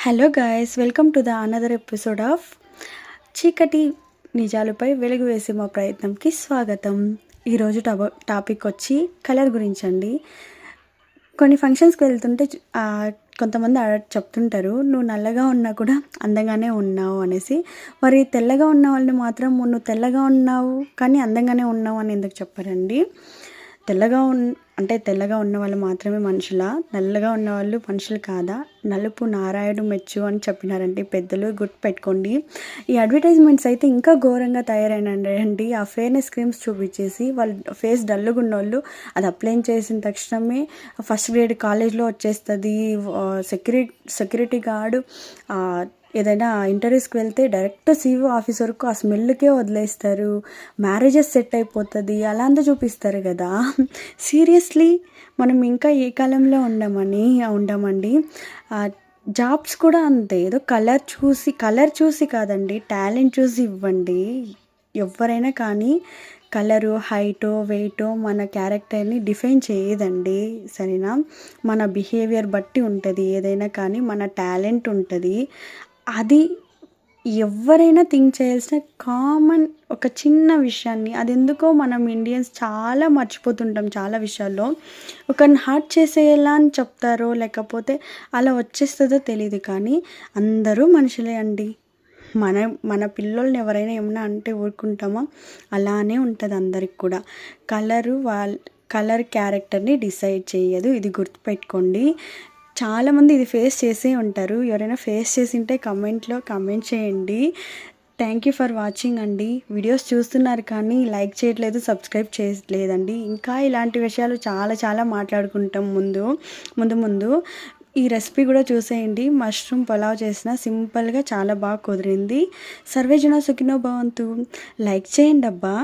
Hello guys, welcome to the another episode of చీకటి నిజాలపై వెలుగు వేసే మా ప్రయత్నంకి స్వాగతం. ఈరోజు టాపిక్ వచ్చి కలర్ గురించి అండి. కొన్ని ఫంక్షన్స్కి వెళ్తుంటే కొంతమంది చెప్తుంటారు, నువ్వు నల్లగా ఉన్నా కూడా అందంగానే ఉన్నావు అనేసి. మరి తెల్లగా ఉన్న వాళ్ళు మాత్రం నువ్వు తెల్లగా ఉన్నావు కానీ అందంగానే ఉన్నావు అని ఎందుకు చెప్పారండి? తెల్లగా ఉన్న వాళ్ళు మాత్రమే మనుషులా? నల్లగా ఉన్నవాళ్ళు మనుషులు కాదా? నలుపు నారాయణుడు మెచ్చు అని చెప్పినారండి పెద్దలు, గుర్తుపెట్టుకోండి. ఈ అడ్వర్టైజ్మెంట్స్ అయితే ఇంకా ఘోరంగా తయారైనండి. ఆ ఫేర్నెస్ క్రీమ్స్ చూపించేసి వాళ్ళు ఫేస్ డల్లుగా ఉన్న వాళ్ళు అది అప్లై చేసిన తక్షణమే ఫస్ట్ గ్రేడ్ కాలేజ్లో వచ్చేస్తుంది. సెక్యూరిటీ గార్డు ఏదైనా ఇంటర్వ్యూస్కి వెళ్తే డైరెక్ట్ సీఈఓ ఆఫీస్ వరకు ఆ స్మెల్కే వదిలేస్తారు. మ్యారేజెస్ సెట్ అయిపోతుంది అలా అంతా చూపిస్తారు కదా. సీరియస్లీ మనం ఇంకా ఏ కాలంలో ఉండమండి. జాబ్స్ కూడా అంతే, ఏదో కలర్ చూసి కాదండి, టాలెంట్ చూసి ఇవ్వండి. ఎవరైనా కానీ కలరు, హైటో, వెయిటో మన క్యారెక్టర్ని డిఫైన్ చేయదండి, సరేనా? మన బిహేవియర్ బట్టి ఉంటుంది ఏదైనా కానీ. మన టాలెంట్ ఉంటుంది, అది ఎవరైనా థింక్ చేయాల్సిన కామన్ ఒక చిన్న విషయాన్ని. అది ఎందుకో మనం ఇండియన్స్ చాలా మర్చిపోతుంటాం చాలా విషయాల్లో. ఒకరిని హర్ట్ చేసేలా అని చెప్తారో లేకపోతే అలా వచ్చేస్తుందో తెలియదు, కానీ అందరూ మనుషులే అండి. మన పిల్లల్ని ఎవరైనా ఏమన్నా అంటే ఊరుకుంటామా? అలానే ఉంటుంది అందరికి కూడా. కలర్ క్యారెక్టర్ని డిసైడ్ చేయదు, ఇది గుర్తుపెట్టుకోండి. చాలామంది ఇది ఫేస్ చేసే ఉంటారు. ఎవరైనా ఫేస్ చేసి ఉంటే కమెంట్లో కామెంట్ చేయండి. థ్యాంక్ యూ ఫర్ వాచింగ్ అండి. వీడియోస్ చూస్తున్నారు కానీ లైక్ చేయట్లేదు, సబ్స్క్రైబ్ చేయలేదండి. ఇంకా ఇలాంటి విషయాలు చాలా మాట్లాడుకుంటాం ముందు. ఈ రెసిపీ కూడా చూసేయండి. మష్రూమ్ పులావ్ చేసిన సింపుల్గా చాలా బాగా కుదిరింది. సర్వే జన సుఖినో భవంతు. లైక్ చేయండి అబ్బా.